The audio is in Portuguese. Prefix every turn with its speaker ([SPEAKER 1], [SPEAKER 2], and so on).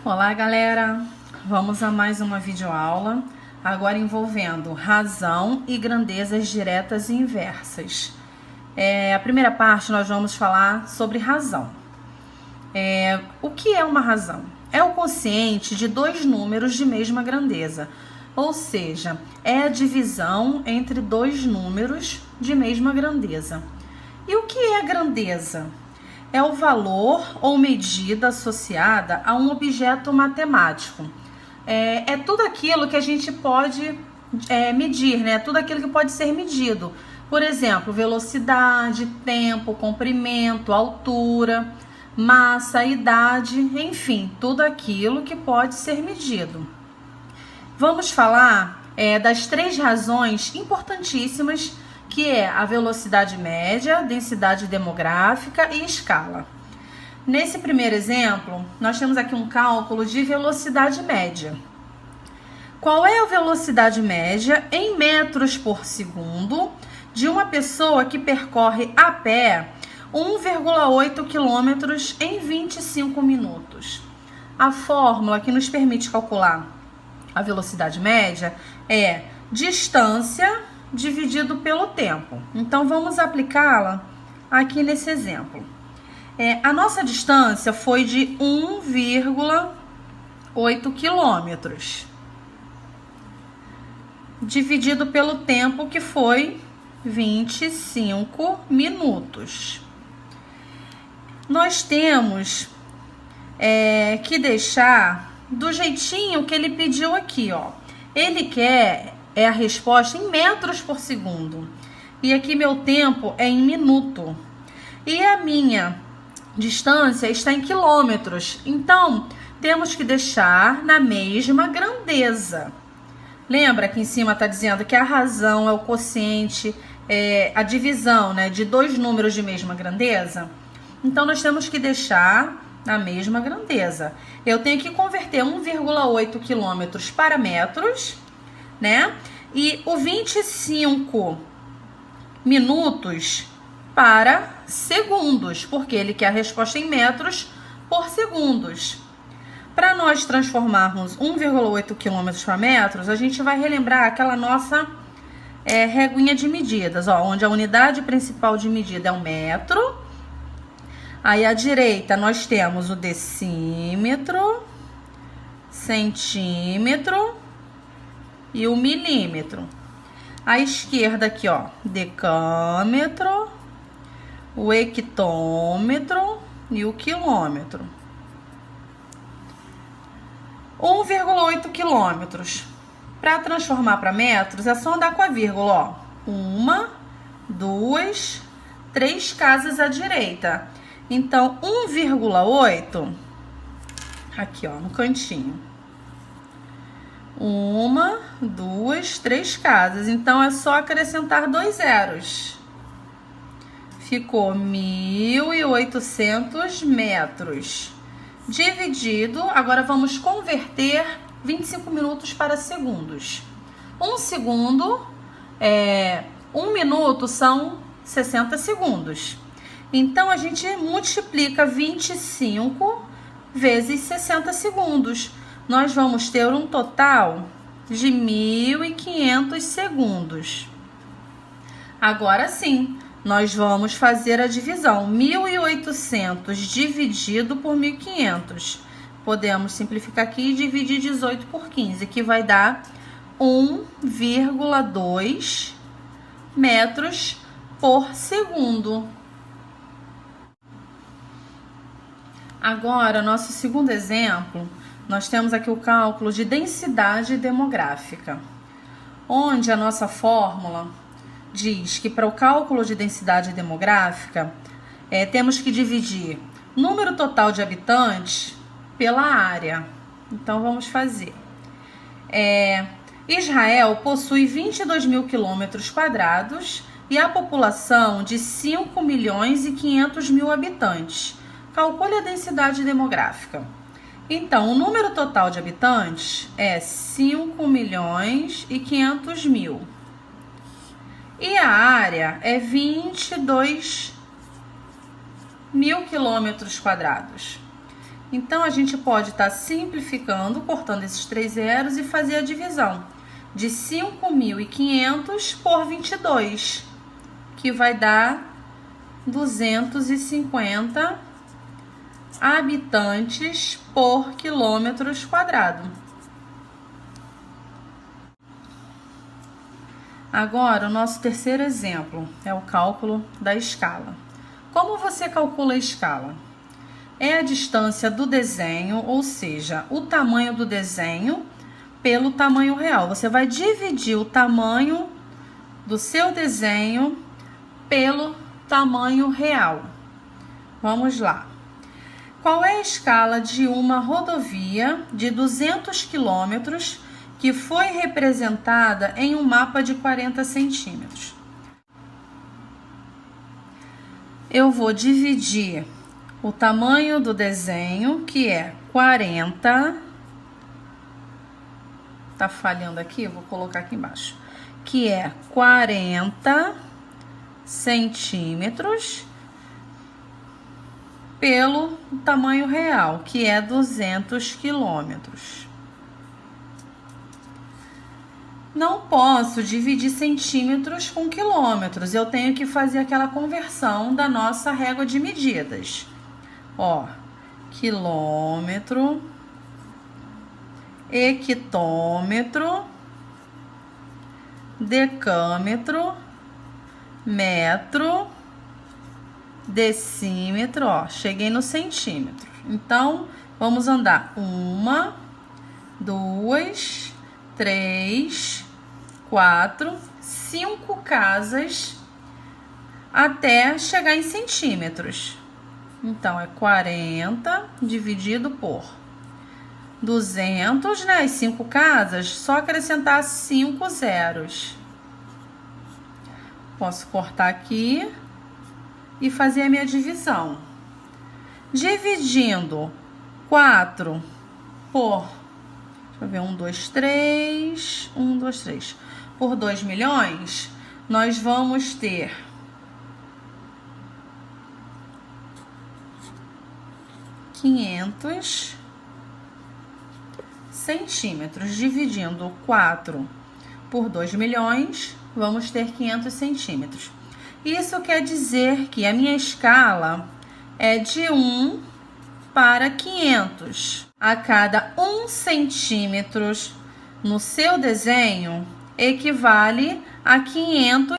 [SPEAKER 1] Olá, galera! Vamos a mais uma videoaula, agora envolvendo razão e grandezas diretas e inversas. A primeira parte nós vamos falar sobre razão. O que é uma razão? É o quociente de dois números de mesma grandeza, ou seja, é a divisão entre dois números de mesma grandeza. E o que é grandeza? É o valor ou medida associada a um objeto matemático. É tudo aquilo que a gente pode medir, né? Tudo aquilo que pode ser medido. Por exemplo, velocidade, tempo, comprimento, altura, massa, idade, enfim, tudo aquilo que pode ser medido. Vamos falar das três razões importantíssimas, que é a velocidade média, densidade demográfica e escala. Nesse primeiro exemplo, nós temos aqui um cálculo de velocidade média. Qual é a velocidade média em metros por segundo de uma pessoa que percorre a pé 1,8 quilômetros em 25 minutos? A fórmula que nos permite calcular a velocidade média é distância dividido pelo tempo. Então, vamos aplicá-la aqui nesse exemplo. A nossa distância foi de 1,8 quilômetros, dividido pelo tempo, que foi 25 minutos. Nós temos que deixar do jeitinho que ele pediu aqui, ó. Ele quer a resposta em metros por segundo. E aqui meu tempo é em minuto. E a minha distância está em quilômetros. Então, temos que deixar na mesma grandeza. Lembra que em cima está dizendo que a razão é o quociente, a divisão, né, de dois números de mesma grandeza? Então, nós temos que deixar na mesma grandeza. Eu tenho que converter 1,8 quilômetros para metros, né? E o 25 minutos para segundos, porque ele quer a resposta em metros por segundos. Para nós transformarmos 1,8 quilômetros para metros, a gente vai relembrar aquela nossa reguinha de medidas, ó, onde a unidade principal de medida é o metro. Aí à direita nós temos o decímetro, centímetro e o milímetro. À esquerda aqui, ó, decâmetro, o hectômetro e o quilômetro. 1,8 quilômetros. Para transformar para metros, é só andar com a vírgula, ó. 1, 2, 3 casas à direita. Então, 1,8, aqui, ó, no cantinho. 1, 2, 3 casas. Então, é só acrescentar 2 zeros. Ficou 1.800 metros. Dividido, agora vamos converter 25 minutos para segundos. 1 segundo, 1 minuto são 60 segundos. Então, a gente multiplica 25 vezes 60 segundos. Nós vamos ter um total de 1.500 segundos. Agora sim, nós vamos fazer a divisão. 1.800 dividido por 1.500. Podemos simplificar aqui e dividir 18 por 15, que vai dar 1,2 metros por segundo. Agora, nosso segundo exemplo, nós temos aqui o cálculo de densidade demográfica, onde a nossa fórmula diz que para o cálculo de densidade demográfica, temos que dividir número total de habitantes pela área. Então, vamos fazer. Israel possui 22 mil quilômetros quadrados e a população de 5 milhões e 500 mil habitantes. Calcule a densidade demográfica. Então, o número total de habitantes é 5 milhões e 500 mil. E a área é 22 mil quilômetros quadrados. Então, a gente pode estar simplificando, cortando esses 3 zeros e fazer a divisão de 5.500 por 22, que vai dar 250 habitantes por quilômetros quadrados. Agora, o nosso terceiro exemplo é o cálculo da escala. Como você calcula a escala? É a distância do desenho, ou seja, o tamanho do desenho pelo tamanho real. Você vai dividir o tamanho do seu desenho pelo tamanho real. Vamos lá. Qual é a escala de uma rodovia de 200 quilômetros que foi representada em um mapa de 40 centímetros? Eu vou dividir o tamanho do desenho, que é 40. Tá falhando aqui, eu vou colocar aqui embaixo. Que é 40 centímetros pelo tamanho real, que é 200 quilômetros. Não posso dividir centímetros com quilômetros, eu tenho que fazer aquela conversão da nossa régua de medidas. Ó, quilômetro, hectômetro, decâmetro, metro, decímetro, ó, cheguei no centímetro. Então, vamos andar 1, 2, 3, 4, 5 casas até chegar em centímetros. Então, é 40 dividido por 200, né? As 5 casas, só acrescentar 5 zeros. Posso cortar aqui e fazer a minha divisão. Dividindo 4 por, deixa eu ver, 1, 2, 3, 1, 2, 3, por 2 milhões, nós vamos ter 500 centímetros. Dividindo 4 por 2 milhões, vamos ter 500 centímetros. Isso quer dizer que a minha escala é de 1 para 500. A cada 1 centímetro no seu desenho equivale a 500